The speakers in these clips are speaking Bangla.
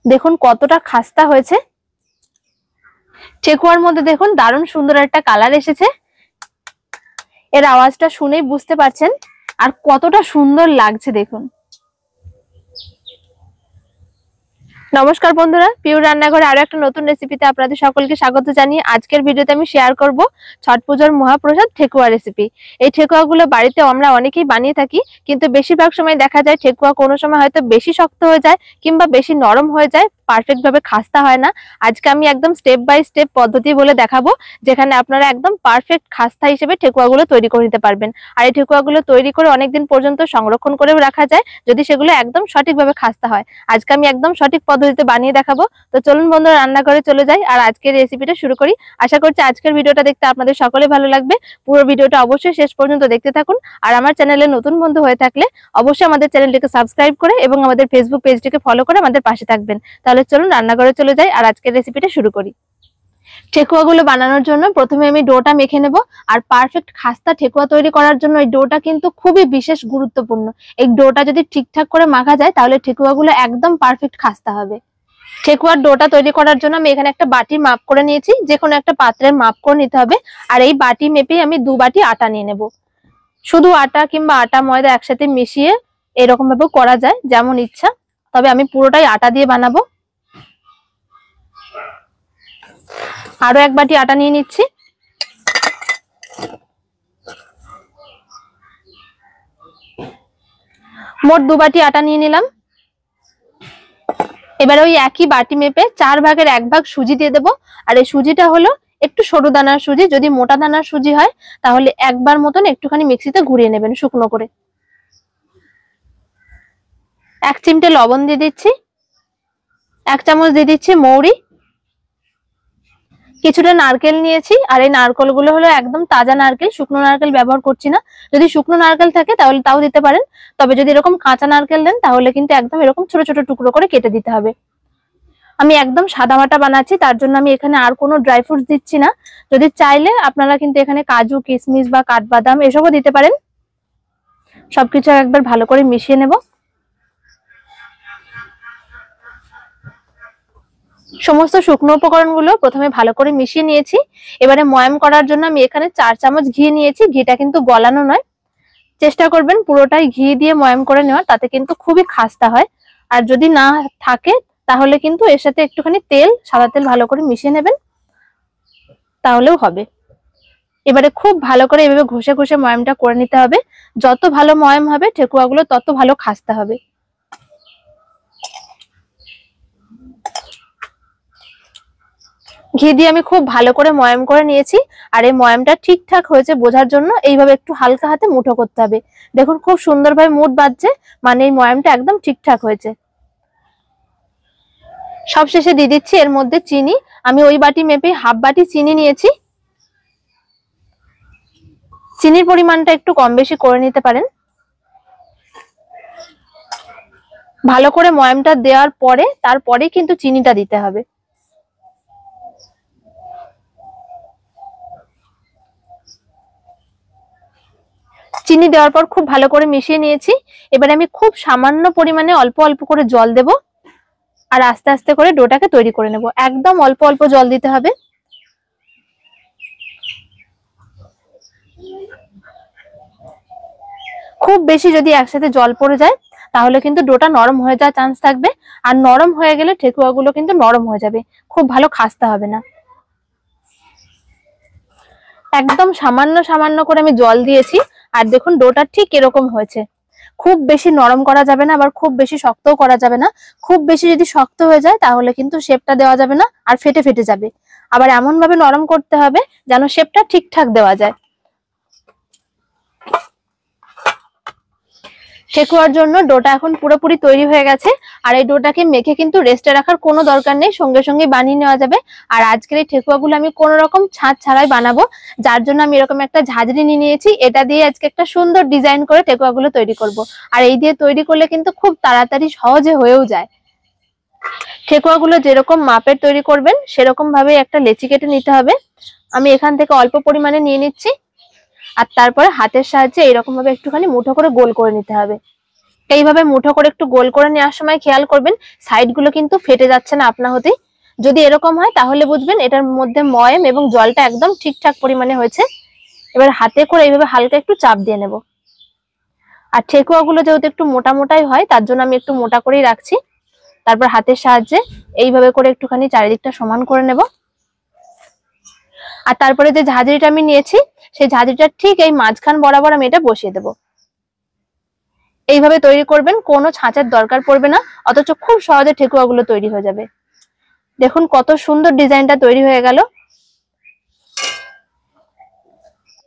দেখুন কতটা খাস্তা হয়েছে। ঠেকুয়ার মধ্যে দেখুন দারুণ সুন্দর একটা কালার এসেছে। এর আওয়াজটা শুনেই বুঝতে পারছেন আর কতটা সুন্দর লাগছে দেখুন। নমস্কার বন্ধুরা, পিওর রান্নাঘরে আরো একটা নতুন রেসিপিতে আপনাদের সকলকে স্বাগত জানিয়ে আজকের ভিডিওতে আমি শেয়ার করব ছট পূজার মহাপ্রসাদ ঠেকুয়া রেসিপি। এই ঠেকুয়াগুলো বাড়িতে আমরা অনেকেই বানিয়ে থাকি, কিন্তু বেশিরভাগ সময় দেখা যায় ঠেকুয়া কোনো সময় হয়তো বেশি শক্ত হয়ে যায় কিংবা বেশি নরম হয়ে যায়, পারফেক্ট ভাবে খাস্তা হয় না। আজকে আমি একদম স্টেপ বাই স্টেপ পদ্ধতি বলে দেখাবো, যেখানে আপনারা একদম পারফেক্ট খাস্তা হিসেবে ঠেকুয়াগুলো তৈরি করে নিতে পারবেন। আর এই ঠেকুয়াগুলো তৈরি করে অনেকদিন পর্যন্ত সংরক্ষণ করেও রাখা যায় যদি সেগুলো একদম সঠিকভাবে খাস্তা হয়। আজকে আমি একদম সঠিক পদ্ধতিতে বানিয়ে দেখাবো। তো চলুন বন্ধুরা, রান্নাঘরে চলে যাই আর আজকের রেসিপিটা শুরু করি। আশা করছি আজকের ভিডিওটা দেখতে আপনাদের সকলে ভালো লাগবে। পুরো ভিডিওটা অবশ্যই শেষ পর্যন্ত দেখতে থাকুন। আর আমার চ্যানেলে নতুন বন্ধু হয়ে থাকলে অবশ্যই আমাদের চ্যানেলটিকে সাবস্ক্রাইব করে এবং আমাদের ফেসবুক পেজটিকে ফলো করে আমাদের পাশে থাকবেন। তাহলে চলুন রান্নাঘরে চলে যাই আর আজকের রেসিপিটা শুরু করি। ঠেকুয়াগুলো বানানোর জন্য প্রথমে আমি ডোটা মেখে নেব। আর পারফেক্ট খাস্তা ঠেকুয়া তৈরি করার জন্য এই ডোটা কিন্তু খুবই বিশেষ গুরুত্বপূর্ণ। এই ডোটা যদি ঠিকঠাক করে মাখা যায় তাহলে ঠেকুয়াগুলো একদম পারফেক্ট খাস্তা হবে। ঠেকুয়ার ডোটা তৈরি করার জন্য আমি এখানে একটা বাটির মাপ করে নিয়েছি, যে কোনো একটা পাত্রের মাপ করে নিতে হবে। আর এই বাটি মেপেই আমি 2 বাটি আটা নিয়ে নেব। শুধু আটা কিংবা আটা ময়দা একসাথে মিশিয়ে এরকম ভাবে করা যায়, যেমন ইচ্ছা, তবে আমি পুরোটাই আটা দিয়ে বানাবো। আরো 1 বাটি আটা নিয়ে নিচ্ছি। মোট 2 বাটি আটা নিয়ে নিলাম। এবার ওই একই বাটি মেপে 4 ভাগের 1 ভাগ সুজি দিয়ে দেবো। আর এই সুজিটা হলো একটু সরু দানার সুজি। যদি মোটা দানার সুজি হয় তাহলে একবার মতন একটুখানি মিক্সিতে ঘুরিয়ে নেবেন শুকনো করে। 1 চিমটে লবণ দিয়ে দিচ্ছি। 1 চামচ দিয়ে দিচ্ছি মৌরি। কিছুটা নারকেল নিয়েছি, আর এই নারকেলগুলো হলো একদম তাজা নারকেল, শুকনো নারকেল ব্যবহার করছি না। যদি শুকনো নারকেল থাকে তাহলে তাও দিতে পারেন, তবে যদি এরকম কাঁচা নারকেল দেন তাহলে কিন্তু একদম এরকম ছোট ছোট টুকরো করে কেটে দিতে হবে। আমি একদম সাদা মাটা বানাচ্ছি, তার জন্য আমি এখানে আর কোনো ড্রাই ফ্রুটস দিচ্ছি না। যদি চাইলে আপনারা কিন্তু এখানে কাজু, কিশমিশ বা কাঠবাদাম এসবও দিতে পারেন। সবকিছু একবার ভালো করে মিশিয়ে নেব। সমস্ত শুকনো উপকরণগুলো প্রথমে ভালো করে মিশিয়ে নিয়েছি। এবারে ময়াম করার জন্য আমি এখানে 4 চামচ ঘি নিয়েছি। ঘিটা কিন্তু গলানো নয়, চেষ্টা করবেন পুরোটাই ঘি দিয়ে ময়াম করে নেওয়ার, তাতে কিন্তু খুবই খাস্তা হয়। আর যদি না থাকে তাহলে কিন্তু এর সাথে একটুখানি তেল, সাদা তেল ভালো করে মিশিয়ে নেবেন, তাহলেও হবে। এবারে খুব ভালো করে এভাবে ঘষে ঘষে ময়ামটা করে নিতে হবে। যত ভালো ময়াম হবে ঠেকুয়াগুলো তত ভালো খাস্তা হবে। ঘি দিয়ে আমি খুব ভালো করে ময়াম করে নিয়েছি। আর এই ময়ামটা ঠিকঠাক হয়েছে বোঝার জন্য এইভাবে একটু হালকা হাতে মুঠো করতে হবে। দেখুন খুব সুন্দরভাবে মুঠ বাজছে, মানে এই ময়ামটা একদম ঠিকঠাক হয়েছে। সবশেষে দিয়ে দিচ্ছি এর মধ্যে চিনি। আমি ওই বাটি মেপে 1/2 বাটি চিনি নিয়েছি। চিনির পরিমাণটা একটু কম বেশি করে নিতে পারেন। ভালো করে ময়ামটা দেওয়ার পরে তারপরে কিন্তু চিনিটা দিতে হবে। চিনি দেওয়ার পর খুব ভালো করে মিশিয়ে নিয়েছি। এবারে আমি খুব সামান্য পরিমাণে অল্প অল্প করে জল দেব, আর আস্তে আস্তে করে ডোটাকে তৈরি করে নেব। একদম অল্প অল্প জল দিতে হবে। খুব বেশি যদি একসাথে জল পড়ে যায় তাহলে কিন্তু ডোটা নরম হয়ে যাওয়ার চান্স থাকবে। আর নরম হয়ে গেলে ঠেকুয়াগুলো কিন্তু নরম হয়ে যাবে, খুব ভালো খাস্তা হবে না। একদম সামান্য সামান্য করে আমি জল দিয়েছি। আর দেখুন ডোটা ঠিক এরকম হয়েছে। খুব বেশি নরম করা যাবে না, আবার খুব বেশি শক্তও করা যাবে না। খুব বেশি যদি শক্ত হয়ে যায় তাহলে কিন্তু শেপটা দেওয়া যাবে না, আর ফেটে ফেটে যাবে। আবার এমন ভাবে নরম করতে হবে যেন শেপটা ঠিকঠাক দেওয়া যায়। ঠেকুয়ার জন্য ডোটা এখন পুরোপুরি তৈরি হয়ে গেছে। আর এই ডোটাকে মেখে কিন্তু রেস্টে রাখার কোনো দরকার নেই, সঙ্গে সঙ্গে বানিয়ে নেওয়া যাবে। আর আজকের এই ঠেকুয়াগুলো আমি কোনো রকম ছাঁচ ছাড়াই বানাবো, যার জন্য আমি এরকম একটা ঝাঁঝরি নিয়ে নিয়েছি। এটা দিয়ে আজকে একটা সুন্দর ডিজাইন করে ঠেকুয়াগুলো তৈরি করব। আর এই দিয়ে তৈরি করলে কিন্তু খুব তাড়াতাড়ি সহজে হয়েও যায়। ঠেকুয়াগুলো যেরকম মাপের তৈরি করবেন সেরকম ভাবে একটা লেচি কেটে নিতে হবে। আমি এখান থেকে অল্প পরিমাণে নিয়ে নিচ্ছি। আর তারপরে হাতের সাহায্যে এরকম ভাবে একটুখানি মুঠো করে গোল করে নিতে হবে। এইভাবে মুঠো করে একটু গোল করে নেওয়ার সময় খেয়াল করবেন সাইড গুলো কিন্তু ফেটে যাচ্ছে না আপনা হতেই। যদি এরকম হয় তাহলে বুঝবেন এটার মধ্যে ময়ম এবং জলটা একদম ঠিকঠাক পরিমাণে হয়েছে। এবার হাতে করে এইভাবে হালকা একটু চাপ দিয়ে নেব। আর ঠেকুয়াগুলো যেহেতু একটু মোটা মোটাই হয় তার জন্য আমি একটু মোটা করেই রাখছি। তারপর হাতের সাহায্যে এইভাবে করে একটুখানি চারিদিকটা সমান করে নেব। আর তারপরে যে ঝাঁঝরিটা আমি নিয়েছি সেই ঝাঁঝরিটা ঠিক এই মাঝখান বরাবর আমি এটা বসিয়ে দেব। এইভাবে তৈরি করবেন, কোনো ছাঁচের দরকার পড়বে না, অথচ খুব সহজে ঠেকুয়াগুলো তৈরি হয়ে যাবে। দেখুন কত সুন্দর ডিজাইনটা তৈরি হয়ে গেল।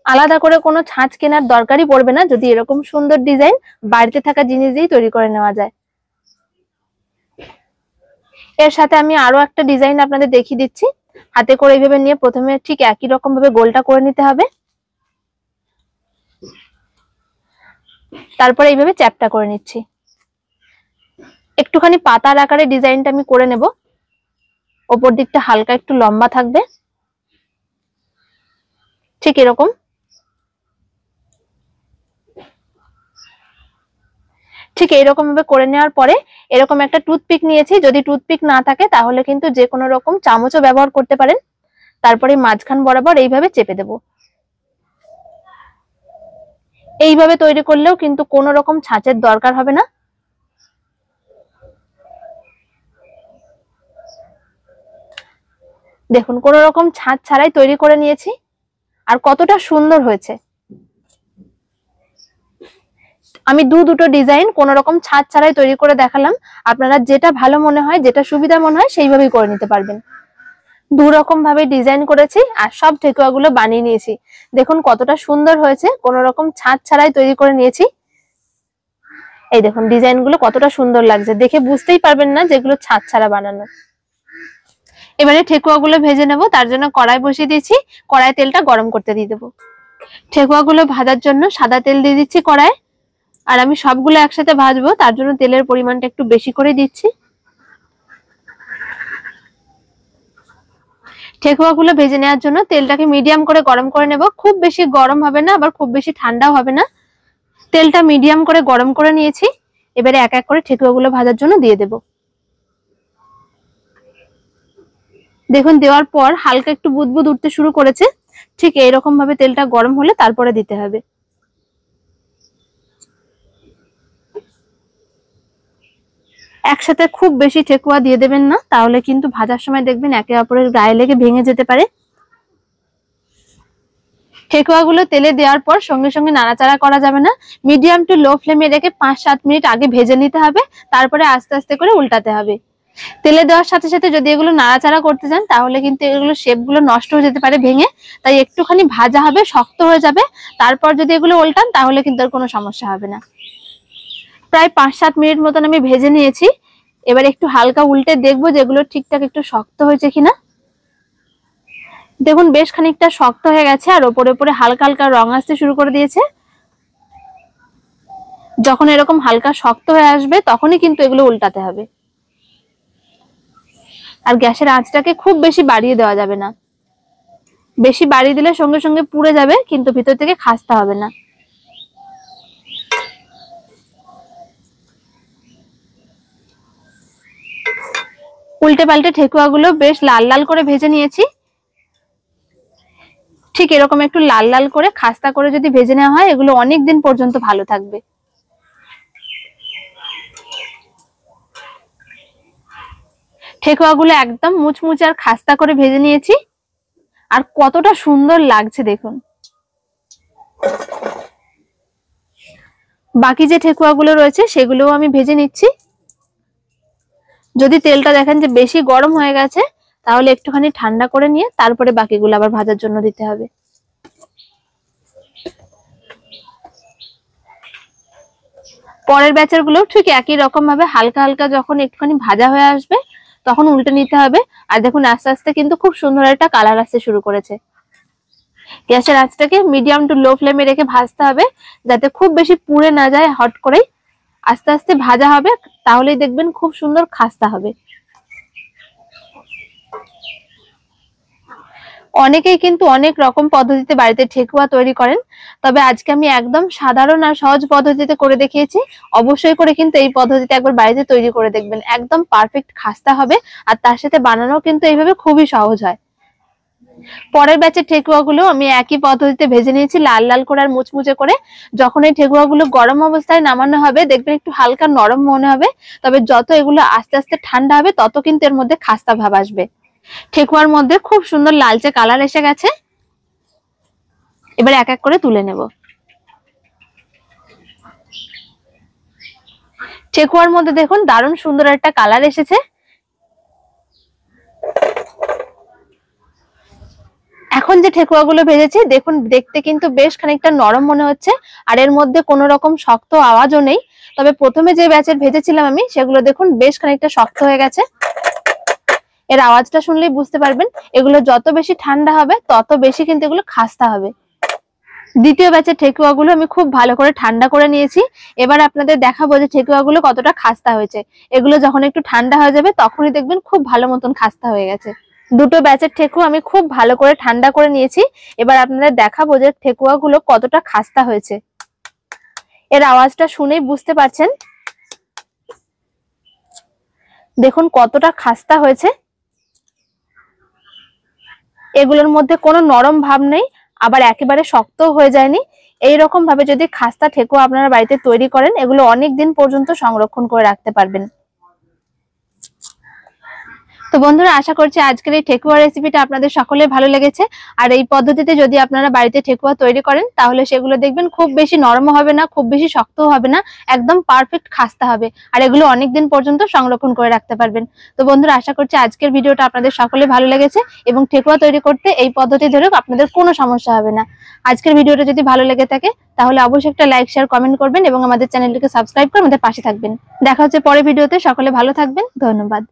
আলাদা করে কোনো ছাঁচ কেনার দরকারই পড়বে না যদি এরকম সুন্দর ডিজাইন বাড়িতে থাকা জিনিস দিয়েই তৈরি করে নেওয়া যায়। এর সাথে আমি আরো একটা ডিজাইন আপনাদের দেখিয়ে দিচ্ছি। হাতে করে এইভাবে নিয়ে প্রথমে ঠিক একই রকম ভাবে গোলটা করে নিতে হবে, তারপরে এইভাবে চ্যাপটা করে নিচ্ছি। একটুখানি পাতার আকারে ডিজাইনটা আমি করে নেব। ওপর দিকটা হালকা একটু লম্বা থাকবে, ঠিক এরকম। ঠিক এইরকম ভাবে করে নেওয়ার পরে এরকম একটা টুথপিক নিয়েছি, যদি টুথপিক না থাকে তাহলে কিন্তু যে কোনো রকম চামচও ব্যবহার করতে পারেন। তারপরে মাঝখান বরাবর এইভাবে চেপে দেব। এইভাবে তৈরি করলেও কিন্তু কোনো রকম ছাঁচের দরকার হবে না। দেখুন কোনো রকম ছাঁচ ছাড়াই তৈরি করে নিয়েছি, আর কতটা সুন্দর হয়েছে। আমি দুটো ডিজাইন কোনো রকম ছাঁচ ছাড়াই তৈরি করে দেখালাম। আপনারা যেটা ভালো মনে হয়, যেটা সুবিধা মনে হয় সেইভাবেই করে নিতে পারবেন। দু রকম ভাবে ডিজাইন করেছি আর সব ঠেকুয়াগুলো বানিয়ে নিয়েছি। দেখুন কতটা সুন্দর হয়েছে, কোনো রকম ছাঁচ ছাড়াই তৈরি করে নিয়েছি। এই দেখুন ডিজাইনগুলো কতটা সুন্দর লাগছে, দেখে বুঝতেই পারবেন না যেগুলো ছাঁচ ছাড়া বানানো। এবারে ঠেকুয়াগুলো ভেজে নেব, তার জন্য কড়াই বসিয়ে দিয়েছি। কড়াই তেলটা গরম করতে দিয়ে দেবো। ঠেকুয়াগুলো ভাজার জন্য সাদা তেল দিয়ে দিচ্ছি কড়াই। আর আমি সবগুলো একসাথে ভাজবো, তার জন্য তেলের পরিমাণটা একটু বেশি করে দিচ্ছি। ঠেকুয়াগুলো ভেজে নেওয়ার জন্য তেলটাকে মিডিয়াম করে গরম করে নেব। খুব বেশি গরম হবে না, আবার খুব বেশি ঠান্ডাও হবে না। তেলটা মিডিয়াম করে গরম করে নিয়েছি। এবারে এক এক করে ঠেকুয়াগুলো ভাজার জন্য দিয়ে দেব। দেখুন দেওয়ার পর হালকা একটু বুদবুদ উঠতে শুরু করেছে। ঠিক এইরকম ভাবে তেলটা গরম হলে তারপরে দিতে হবে। একসাথে খুব বেশি ঠেকুয়া দিয়ে দেবেন না, তাহলে কিন্তু ভাজার সময় দেখবেন একে অপরের গায়ে লেগে ভেঙে যেতে পারে। ঠেকুয়াগুলো তেলে দেওয়ার পর সঙ্গে সঙ্গে নাড়াচাড়া করা যাবে না। মিডিয়াম টু লো ফ্লেমে রেখে 5-7 মিনিট আগে ভেজে নিতে হবে, তারপরে আস্তে আস্তে করে উল্টাতে হবে। তেলে দেওয়ার সাথে সাথে যদি এগুলো নাড়াচাড়া করতে যান তাহলে কিন্তু এগুলো শেপগুলো নষ্ট হয়ে যেতে পারে ভেঙে। তাই একটুখানি ভাজা হবে, শক্ত হয়ে যাবে, তারপর যদি এগুলো উল্টান তাহলে কিন্তু আর কোনো সমস্যা হবে না। প্রায় 5-7 মিনিট মতন আমি ভেজে নিয়েছি। এবার একটু হালকা উল্টে দেখবো যেগুলো ঠিকঠাক একটু শক্ত হয়েছে কিনা। দেখুন বেশ খানিকটা শক্ত হয়ে গেছে, আর ওপরে ওপরে হালকা হালকা রং আসতে শুরু করে দিয়েছে। যখন এরকম হালকা শক্ত হয়ে আসবে তখনই কিন্তু এগুলো উল্টাতে হবে। আর গ্যাসের আঁচটাকে খুব বেশি বাড়িয়ে দেওয়া যাবে না, বেশি বাড়িয়ে দিলে সঙ্গে সঙ্গে পুড়ে যাবে, কিন্তু ভিতর থেকে খাস্তা হবে না। উল্টে পাল্টে ঠেকুয়াগুলো বেশ লাল লাল করে ভেজে নিয়েছি। ঠিক এরকম একটু লাল লাল করে খাস্তা করে যদি ভেজে নেওয়া হয় এগুলো অনেক দিন পর্যন্ত ভালো থাকবে। ঠেকুয়াগুলো একদম মুচমুচে আর খাস্তা করে ভেজে নিয়েছি, আর কতটা সুন্দর লাগছে দেখুন। বাকি যে ঠেকুয়াগুলো রয়েছে সেগুলোও আমি ভেজে নিচ্ছি। যদি তেলটা দেখেন যে বেশি গরম হয়ে গেছে তাহলে একটুখানি ঠান্ডা করে নিয়ে তারপরে বাকিগুলো আবার ভাজার জন্য দিতে হবে। পরের ব্যাচের গুলো ঠিক একই রকম ভাবে হালকা হালকা যখন একটুখানি ভাজা হয়ে আসবে তখন উল্টে নিতে হবে। আর দেখুন আস্তে আস্তে কিন্তু খুব সুন্দর একটা কালার আসতে শুরু করেছে। গ্যাসের আঁচটাকে মিডিয়াম টু লো ফ্লেমে রেখে ভাজতে হবে, যাতে খুব বেশি পুড়ে না যায়। হট করে আস্তে আস্তে ভাজা হবে, তাহলেই দেখবেন খুব সুন্দর খাস্তা হবে। অনেকেই কিন্তু অনেক রকম পদ্ধতিতে বাড়িতে ঠেকুয়া তৈরি করেন, তবে আজকে আমি একদম সাধারণ আর সহজ পদ্ধতিতে করে দেখিয়েছি। অবশ্যই করে কিন্তু এই পদ্ধতিতে একবার বাড়িতে তৈরি করে দেখবেন, একদম পারফেক্ট খাস্তা হবে। আর তার সাথে বানানো কিন্তু এইভাবে খুবই সহজ হয়। পরের ব্যাচের ঠেকুয়াগুলো আমি একই পদ্ধতিতে ভেজে নিয়েছি, লাল লাল করে আর মুচমুচে করে। যখন এই ঠেকুয়াগুলো গরম অবস্থায় নামানো হবে দেখবেন একটু হালকা নরম মনে হবে, তবে যত এগুলো আস্তে আস্তে ঠান্ডা হবে তত কিন্তু এর মধ্যে খাস্তা ভাব আসবে। ঠেকুয়ার মধ্যে খুব সুন্দর লালচে কালার এসে গেছে, এবার এক এক করে তুলে নেব। ঠেকুয়ার মধ্যে দেখুন দারুণ সুন্দর একটা কালার এসেছে। এখন যে ঠেকুয়াগুলো ভেজেছি দেখুন দেখতে কিন্তু বেশ খানিকটা নরম মনে হচ্ছে, আর এর মধ্যে কোনো রকম শক্ত আওয়াজও নেই। তবে প্রথমে যে ব্যাচের ভেজেছিলাম আমি সেগুলো দেখুন বেশ খানিকটা শক্ত হয়ে গেছে। এর আওয়াজটা শুনলেই বুঝতে পারবেন এগুলো যত বেশি ঠান্ডা হবে তত বেশি কিন্তু এগুলো খাস্তা হবে। দ্বিতীয় ব্যাচের ঠেকুয়াগুলো আমি খুব ভালো করে ঠান্ডা করে নিয়েছি। এবার আপনাদের দেখাবো যে ঠেকুয়াগুলো কতটা খাস্তা হয়েছে। এগুলো যখন একটু ঠান্ডা হয়ে যাবে তখনই দেখবেন খুব ভালো মতন খাস্তা হয়ে গেছে। দুটো ব্যাচের ঠেকুয়া আমি খুব ভালো করে ঠান্ডা করে নিয়েছি। এবার আপনাদের দেখাবো যে ঠেকুয়াগুলো কতটা খাস্তা হয়েছে। এর আওয়াজটা শুনেই বুঝতে পারছেন দেখুন কতটা খাস্তা হয়েছে। এগুলোর মধ্যে কোনো নরম ভাব নেই, আবার একেবারে শক্তও হয়ে যায়নি। এইরকম ভাবে যদি খাস্তা ঠেকুয়া আপনারা বাড়িতে তৈরি করেন এগুলো অনেক দিন পর্যন্ত সংরক্ষণ করে রাখতে পারবেন। তো বন্ধুরা, আশা করছি আজকের এই ঠেকুয়া রেসিপিটা আপনাদের সকলের ভালো লেগেছে। আর এই পদ্ধতিতে যদি আপনারা বাড়িতে ঠেকুয়া তৈরি করেন তাহলে সেগুলো দেখবেন খুব বেশি নরম হবে না, খুব বেশি শক্তও হবে না, একদম পারফেক্ট খাস্তা হবে। আর এগুলো অনেকদিন পর্যন্ত সংরক্ষণ করে রাখতে পারবেন। তো বন্ধুরা, আশা করছি আজকের ভিডিওটা আপনাদের সকলে ভালো লেগেছে এবং ঠেকুয়া তৈরি করতে এই পদ্ধতি ধরে আপনাদের কোনো সমস্যা হবে না। আজকের ভিডিওটা যদি ভালো লেগে থাকে তাহলে অবশ্যই একটা লাইক, শেয়ার, কমেন্ট করবেন এবং আমাদের চ্যানেলটিকে সাবস্ক্রাইব করে আমাদের পাশে থাকবেন। দেখা হচ্ছে পরের ভিডিওতে। সকলে ভালো থাকবেন। ধন্যবাদ।